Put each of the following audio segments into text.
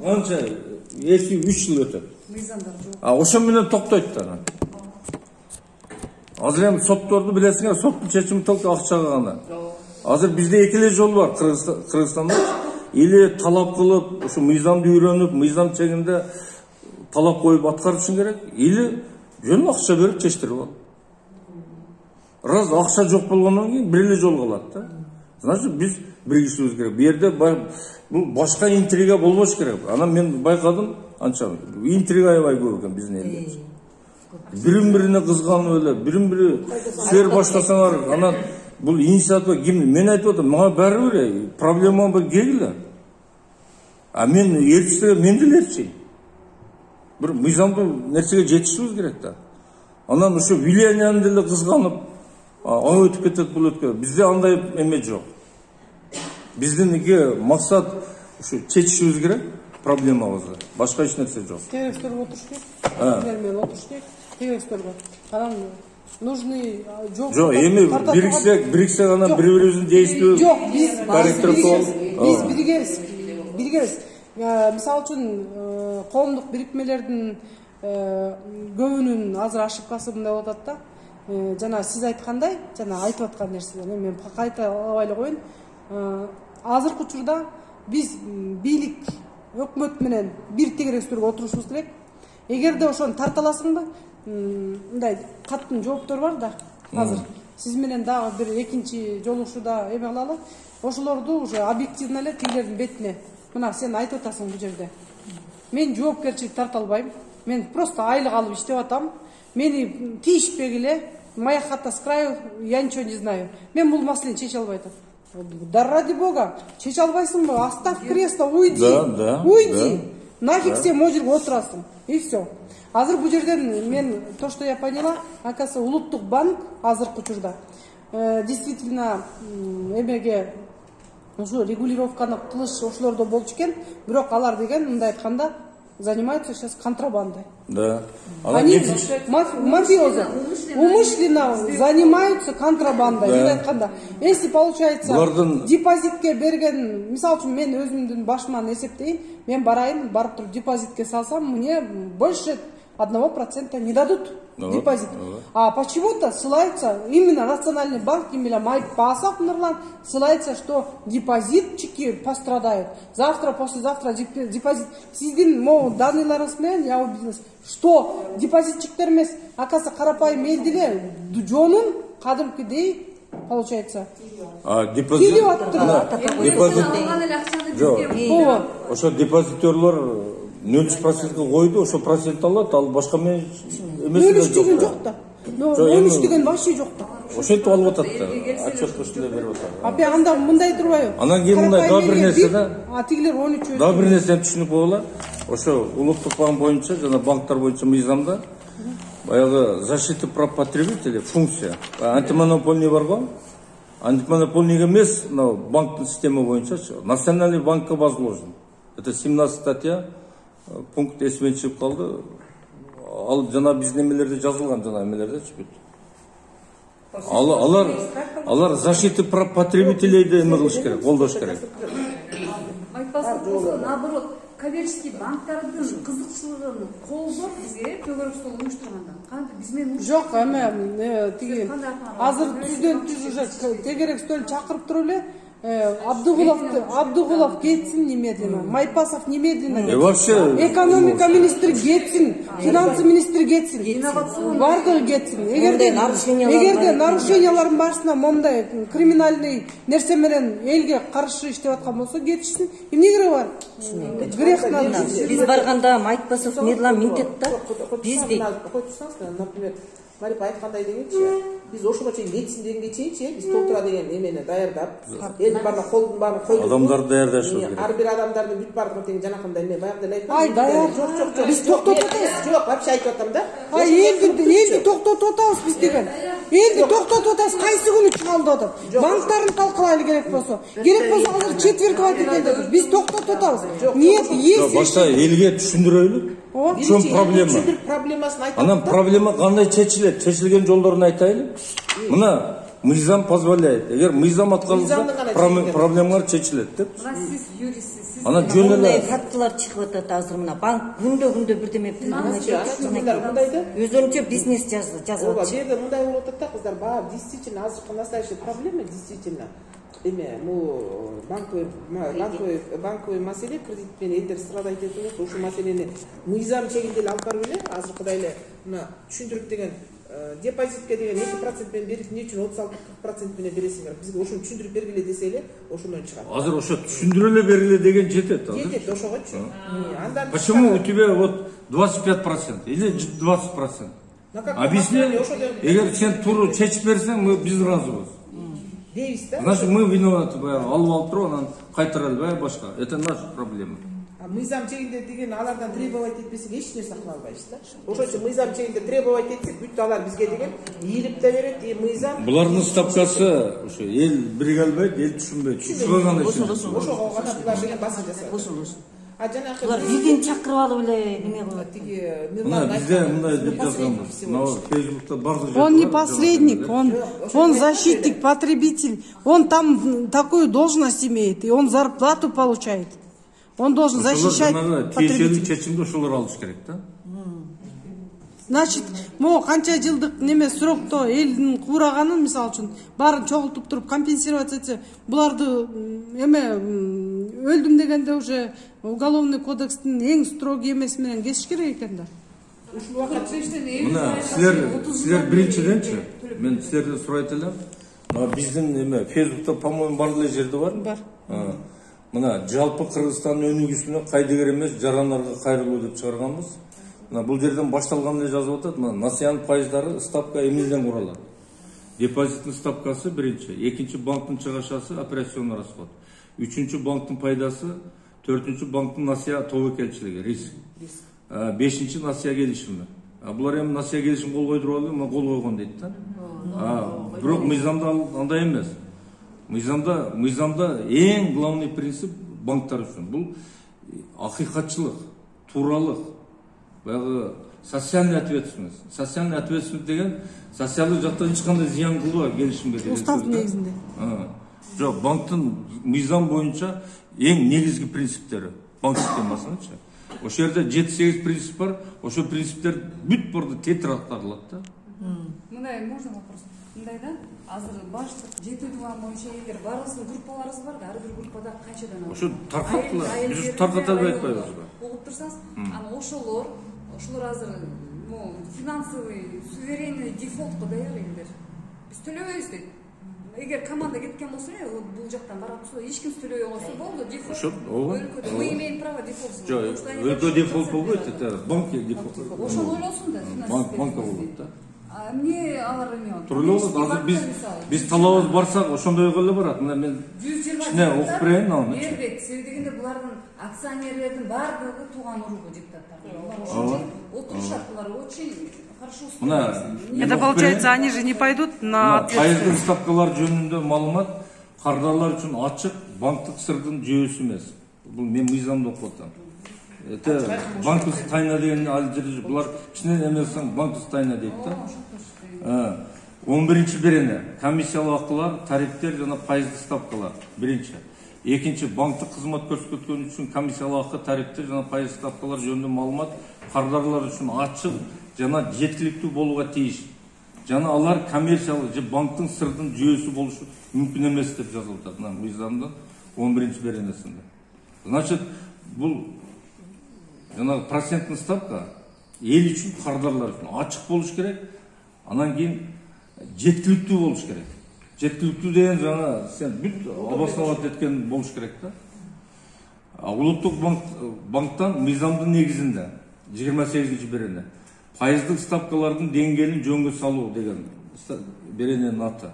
Qancha 2-3 yil o'tadi. O'sha bilan to'xtaydi ana. Hozir ham sotlarni bilasizlar, sotning chechimi to'liq ақшаға ғана. Hozir bizda ikkala yo'l bor Qirg'izistonda. Или talab qilib, o'sha mizamni o'rganib, mizam chegida talab qo'yib atqarishing kerak, или yo'l ақша berib chechtirib ol. Раз ақша жоқ болғаннан кейін біреулер жол қалады. Значит, biz бірігішіміз керек. Bu yerде bu boshqa intriga bo'lmosh kerak. Ana men bayqadim, ancha intriga aybay ko'p ekan bizning elda. Birin-birine kızganı öyle, birin-biri sürer başlasalar, ana bu inisiyativa kim? Men aytib o'taman, menga baribir problema bir keldi. Men ertishga men de ertishim. Bir mizamda narsaga jetishimiz kerak da. Anan o'sha Vilyanyani dile kızganıp, o o'tib ketadi, bu o'tib ketadi. Bizde anday emet yo'q. Bizdeki maksat şu çetişimiz gerek, problemamızda. Başka hiç narsa yo'q. Tekstörge oturuştuk. Sizlerмен oturuştuk. Tekstörge. Adam нужны жоқ, эми бириксек ана бири-бирибиздин действий. Жоқ, biz birigeriz. Misal үчүн коомдук бирикмелердин көбүнүн азыр ошибкасы мындай болуп атат да. Жана сиз айткандай, жана айтып аткан нерселер, мен кайта албай эле коеюн. Азыркы учурда биз бийлик өкмөт менен бир тегеректөргө отурушубуз керек. Эгерде ошону тарта аласыңбы? Мындай каттын жооптор бар да. Азыр сиз менен дагы бир экинчи жолугушууда эме кылалы. Ошолорду уже объективно эле тигилердин бетине. Мына сен айтып атасың бул жерде. Мен жоопкерчилик тарта албайм. Мен просто айлык алып иштеп атам. Мени тийишпегиле, моя хата с краю, я ничего не знаю. Мен бул маселени чече албай атам. Да ради бога, чече албайсыңбы? Оставь кресло, уйди. Уйди. Нафиг сен могу жерге отурасың. И все. Азыр бул жерден мен то, что я поняла, оказывается, улуттук банк азыркы учурда действительно эмеге ушу регулировканы кылыш ошолордо болчу экен, бирок алар деген мындай айтканда занимаются сейчас контрабандой. Да. Они мафиозы умышленно занимаются контрабандой. Если получается депозитке берген, мисал үчүн мен өзүмдүн башыман эсептейин, мен барайын, барып туруп депозитке салсам, мне больше 1% не дадут депозит. А почему-то ссылается именно Национальный банк, именно Майпасов Нурлан, ссылается, что депозитчики пострадают. Завтра, послезавтра депозит. Сиздин данныйларыңыз менен я убедилась, что депозитчиктер эмес, оказывается, карапайым элдилер жонун кадимкидей получается. Депозит. Ошо депозитерлор 0% койду, ошо процент алат, ал башка мен эмес. 0 деген жок да. 0 деген вообще жок да. Ошентип алып атат да. Отчет ушундай берип атат. Апе анда мындай турбайбы? Анан кийин мындай дагы бир нерсе да. Тигилер 13. Дагы бир нерсени түшүнүп койгула. Ошо улуттук банк боюнча жана банктар боюнча мыйзамда баягы защита прав потребителей функция. Антимонопольный бар го. Антимонопольный эмес, но банктын система боюнча Национальный банкка возложен. Это 17 статья. Пункт есімен шығып қалды. Ал жана биздин эмелерде жазылган жана эмелерде чүпүт. Алар защита прав потребителейди эме кылыш керек, колдош керек. Айтпасын, наоборот, коммерческий банктардын кызыкчылыгын колдоп бизге төгөрөкчүлүк уюштургандан. Кантип биз менен жок, эме тиги азыр түздөн түз уже тегерек чакырып туруп эле Абдугулов кетсин немедленно, Майпасов немедленно кетсин, экономика министри кетсин, финансы министри кетсин, бардыгы кетсин. Эгерде нарушениялардын барысына мондай криминальный нерсе менен элге каршы иштеп аткан болсо кетишсин. Эмне кереги бар? Грех надо. Биз барганда Майпасов медлам минтет да. Биз дейт. Например, Марипа айткандай дегенчи, биз ошого чейин кетсин дегенге чейинчи, биз толтура деген эмени даярдап, эл баарын колдун баарын койдуп, адамдар даярдаш керек. Ар бир адамдардын бүт баардыгын тең жанакындай эме баягы эле айткам. Ай, даяр. Жок. Биз токтотуп атабыз. Жок, вообще айтып атам да. Элди токтотуп атабыз биз деген. Элди токтотуп атабыз, кайсы күнү чыгалды атат. Банктарын талкалайлы керек болсо. Керек болсо азыр четвертовать келди. Биз токтотуп атабыз. Нет, есть. Башка элге түшүндүрөлү. В чем проблема? Анан проблема кандай чечилет? Чечилген жолдорун айтайлы. Мына мыйзам позволяет. Эгер мыйзам аткарылса, проблемалар чечилет деп. Сиз юрист, сиз Ана жөн Мындай эле фактылар чыгып атат азыр мына банк күндө бирдеме мындай да өзүнчө бизнес жазып ооба атат. бу жерде мындай болуп атат да кыздар, баягы действительно азыркы настоящая проблема действительно эме банковый маселе кредит менен элдер страдать этип атат. Ушул маселени мыйзам чегинде эле алып барып эле азыркыдай эле мына түшүндүрүп деген депозитке деген 2% менен берип эмне үчүн 36-40% менен бересиңер, бизге ошону түшүндүрүп бергиле десе эле ошондон чыгат. азыр ошо түшүндүрө эле бергиле деген жетет азыр. Жетет ошогочу. Андан Почему у тебя вот 25% или 20%? Объясни, эгер сен туура чечип берсең, мы биз ыраазыбыз. дейбиз да. Значит, мы виноваты, баягы алып туруп анан кайтара албай башка. Это наша проблема. Мыйзам чегинде деген алардан требовать этпесек эч нерсе кыла албайбыз да. Ошон үчүн мыйзам чегинде требовать этсек, бүт алар бизге деген ийилип да берет, и мыйзам. Булардын ставкасы ошо эл бириге албайт, эл түшүнбөйт. Түшүнгөн үчүн. Ошого гана булар деген басым жасайт. А жанакы Булар виден чакырып алып эле неме кылат. тиги Мына бизде мындай деп жазганбыз. Мына Фейсбукта бардык жерде. Он не посредник, он защитник, потребитель. Он там такую должность имеет, и он зарплату получает. Он должен защищать Тиешелүү потребителя. чечимди ошолор алыш керек да. Значит, могу канча жылдык неме срокто элдин куураганын мисалы үчүн баарын чогултуп туруп компенсировать этсе, буларды эме өлдүм дегенде уже уголовный кодекстин эң строгий эмеси менен кесиш керек экен да. Ушул убакытта Мына силер биринчиденчи, мен силерден сурайт элем. Мына биздин эме Фейсбукта, по-моему, бар эле жерде бар. Бар. Мына жалпы Кыргызстандын өнүгүүсүнө кайдыгер эмес жарандарга кайрылуу деп чыгарганбыз. Мына бул жерден башталган эле жазып атат. Мына насыянын пайыздары ставка эмнеден куралат? Депозиттин ставкасы биринчи, экинчи банктын чыгашасы операционный расход, үчүнчү банктын пайдасы, төртүнчү банктын насыя тобокелчилиги, риск. Бешинчи насыя келишими. Булар эми насыя келишим кол койдуруп алып, мен кол койгон дейт да. Бирок мыйзамда андай эмес. Мыйзамда эң главный принцип банктар үчүн бул акыйкатчылык, тууралык, баягы социальный ответственность. Социальный ответственность деген социалдык жактан эч кандай зыян кылбай келишимге деген. Устав негизинде. Жок, банктын мыйзам боюнча эң негизги принциптери банк системасынычы. Ошол жерде 7-8 принцип бар. Ошол принциптер бүт барды тетрактарылат да. мындай можно вопрос? Мындай да, азыр баштык жетүү туган боюнча эгер баарыбыздын группаларыбыз бар да, ар бир группада канчадан Ошо таркаттылар. Биз таркатып айтпайбыз. Угуп турсаңыз, анан ошолор азыр финансовый суверенный дефолтко даяр элдер. Биз төлөбөйбүз дейт. Эгер команда кеткен болсо, бул жактан барып турса, эч ким төлөбөй койсо болду, дефолт. Ошо, ооба. Мы имеем право дефолт. Жок, өлкө дефолт болбойт, это банк дефолт. Ошону ойлосун да. Банка болот да. Эмне алар эме? Туруп азыр биз талабыбыз барсак ошондойго эле барат. Мына мен 120 окуп берейин аны. Бербейт. Себеби дегенде булардын акционерлердин баардыгы тууган уругу депутаттар. Ошо отурушат, булар очень хорошо. Это получается, они же не пойдут на ответственность. Пайыздын ставкалар жөнүндө маалымат кардарлар үчүн ачык, банктык сырдын жөөсү эмес. Бул мен мыйзамда окуп атам. Это банковская тайна деген ал жерде булар кичинен эмесең банковская тайна дейт да. 11-чи берене комиссиялык акылар, тарифтер жана пайыздык ставкалар биринчи. Экинчи банктык кызмат көрсөткөн үчүн комиссиялык акы, тарифтер жана пайыздык ставкалар жөнүндө маалымат кардарлар үчүн ачык жана жеткиликтүү болууга тийиш. Жана алар коммерциялык же банктын сырдын жүйөсү болушу мүмкүн эмес деп жазылып атат мына мыйзамдын 11-чи беренесинде. Значит, бул жана проценттин ставка эл үчүн, кардарлар үчүн ачык болуш керек. Анан кийин жеткиликтүү болуш керек. Жеткиликтүү деген жана сен бүт обосновать эткен болуш керек да. Улуттук банктан мыйзамдын негизинде 28-чи берене пайыздык ставкалардын деңгээлин жөнгө салуу деген берененин аты.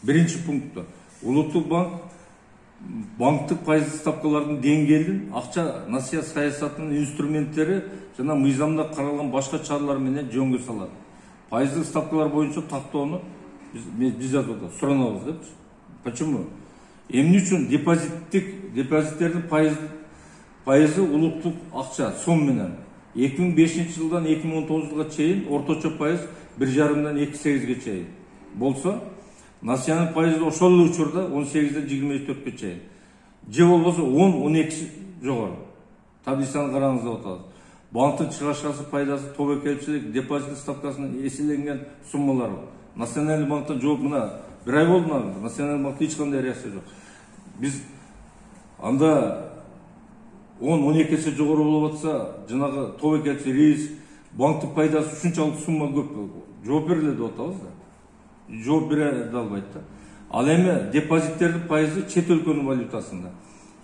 Биринчи пунктта улуттук банктык пайыздык ставкалардын деңгээлин акча насыя саясатынын инструменттери жана мыйзамда каралган башка чаралар менен жөнгө салат. Пайыздык ставкалар боюнча тактоону биз жазып суранабыз депчи. Почему? Эмне үчүн депозиттердин пайызы улуттук акча сом менен 2005-жылдан 2019-жылга чейин орточо пайыз 1,5-дан 2,8-ге чейин болсо, насыянын пайызы ошол эле учурда 18-ден 24-ге чейин. Же болбосо 10-12 жогору. Таблицаны караңыз деп атабыз. Банктын чыгашасы, пайдасы, тобокелчилик, депозит ставкасынын эселенген суммалары. Национальный банктан жооп мына бир ай болду, Национальный банк эч кандай реакция жок. Биз анда 10-12 есе жогору болуп атса, жанагы тобокелчи рейс, банктын пайдасы ушунчалык сумма көп. Жооп бериле деп атабыз да. Жооп бере албайт да. Ал эми депозиттердин пайызы чет өлкөнүн валютасында.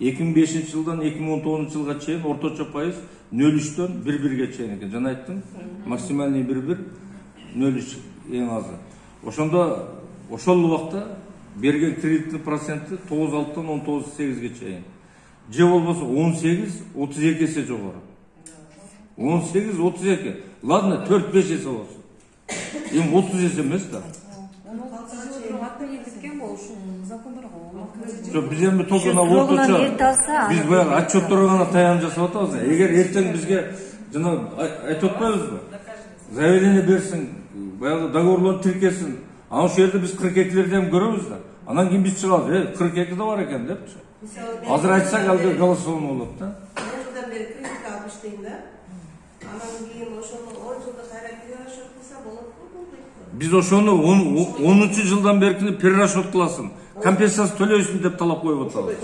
2005 жылдан 2019 жылга чейин орточо пайыз 0,3-төн 1,1-ге чейин экен. Жана айттым, максимальный 1,1, 0,3 эң азы. Ошондо ошол убакта берген кредиттин проценти 9,6-тан 19,8-ге чейин. Же болбосо 18-32 есе жогору. 18-32. Ладно, 4-5 есе болсун. Эми 30 есе эмес да. Biz endi tokuna o'rtacha biz баягы отчетторго гана таянып жасап атабыз. Эгер эртең бизге жана айтып атпайбызбы? Заявление берсин, баягы договорлорду тиркесин. Ана ошол жерде биз 42лерди ham көрөбүз да. Анан кийин биз чыгабыз. 42 да бар экен депчи. Азыр айтсак алга голосование болот да. Жылдан бери кредит алып иштейм да. Анан кийин ошону 10 жылда кайра перерасчет кылса болот го? Биз ошону 10-жылдан беркини перерасчет кыласың. Компенсация төлөйсүн деп талап коюп атабыз.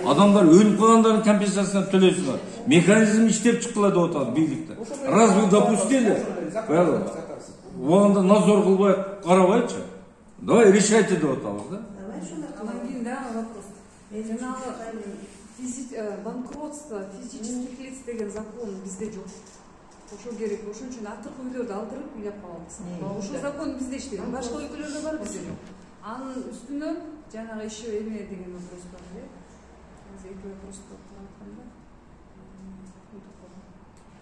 Адамдар өлүп калгандардын компенсациясын төлөйсүн. Механизм иштеп чыккыла деп атабыз бийликте. Раз вы допустили, баягы убагында надзор кылбай карабайчы. Давай решайте деп атабыз да. Анан кийин дагы вопрос. Жанагы банкротство физических лиц деген закон бизде жок. Ошо керек. Ошон үчүн акыркы үйлөрдү алдырып уйлап калабыз. Ошол закон бизде иштейт. Башка өлкөлөрдө бар, бизде жок. Анын үстүнөн жанагы иши эме деген вопрос бар эле. Азыр эки вопросту каратканда.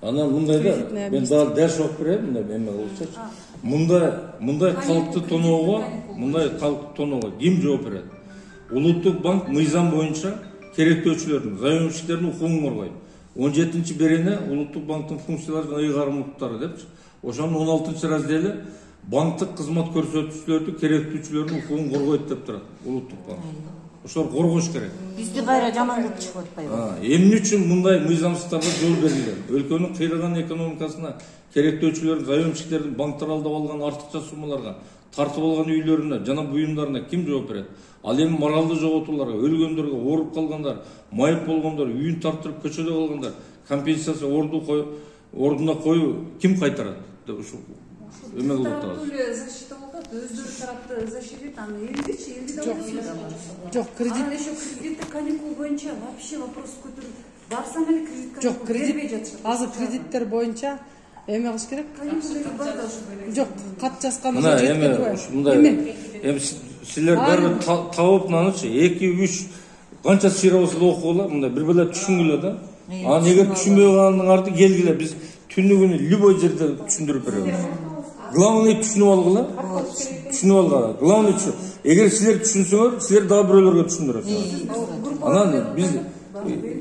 Анан мындай да, мен дагы дәрс окуп берем, эме болсочу. Мындай калкты тоноого ким жооп берет? Улуттук банк мыйзам боюнча керектөөчүлөрдүн, заемщиктердин укугун коргойт. 17-берене Улуттук банктын функциялары ыйгарым укуктары депчи. Ошонун 16-раздели банктык кызмат көрсөтүүчүлөрдү, керектүүчүлөрдүн укугун коргойт деп турат Улуттук банк. Ошолор коргош керек. Бизде кайра жамандык чыгып атпайбы? Эмне үчүн мындай мыйзамсыздыкка жол берилген? Өлкөнүн кыйраган экономикасына керектөөчүлөрдүн, заемщиктердин банктар алдап алган артыкча суммаларга, тартып алган үйлөрүнө жана буюмдарына ким жооп берет? Ал эми моралдуу жоготууларга, өлгөндөргө, ооруп калгандар, майып болгондор, үйүн тартырып көчөдө калгандар компенсация ордуна коюу ким кайтарат? Деп ушул эме кылып атабыз. Защита болот, өздөрү тарапты защитит, аны элдичи, элди да болот. Жок, кредит. Анан еще кредиттик каникул боюнча вообще вопрос көтөрүп, барсаң эле кредит Жок, каникул бербей жатышат. Азыр кредиттер боюнча эме кылыш керек? Каникул бар да ошо. Жок, кат жазганда Мына эме ушундай. Эми силер баары табып мынанычы 2-3 канча сыйра болсо да окугула, мындай бир беле түшүнгүлө да. Анан эгер түшүнбөй калгандын арты келгиле, биз түнүгүнү любой жерде түшүндүрүп беребиз. Главный түшүнүп алгыла. Түшүнүп алгыла. Главный эгер силер түшүнсөңөр, силер дагы бирөөлөргө түшүндүрөсүңөр. Анан биз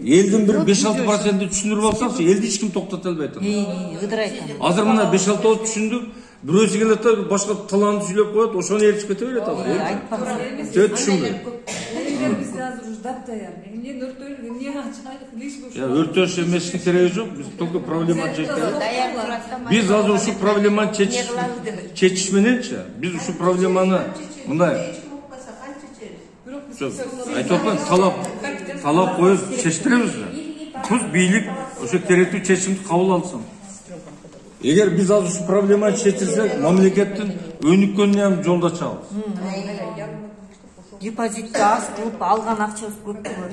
элдин бир 5-6% түшүндүрүп алсакчы, элди эч ким токтото албайт. Ыдырайт. Азыр мына 5-6 түшүндүк. Бирөөсү келет да башка талаанды сүйлөп коет, ошону ээрчип кете берет азыр. Айтпаңыз. Жö түшүнбөй. Бизде азыр уже дат даяр. Эмне өртөйүлүп, эмне ачайык, лишь бы Я өртөш эместин кереги жок. Биз только проблема чечебиз. Биз азыр ушу проблеманы чечиш мененчи, биз ушу проблеманы мындай айтып атпайм, талап коюп чечтиребиз да. Туз бийлик ошо керектүү чечимди кабыл алсын. Эгер биз азыр ушу проблеманы чечилсек, мамлекеттин өнүккөнүнө ham жолдо чабыз. Депозитти аз кылып алган акчабыз көп болот.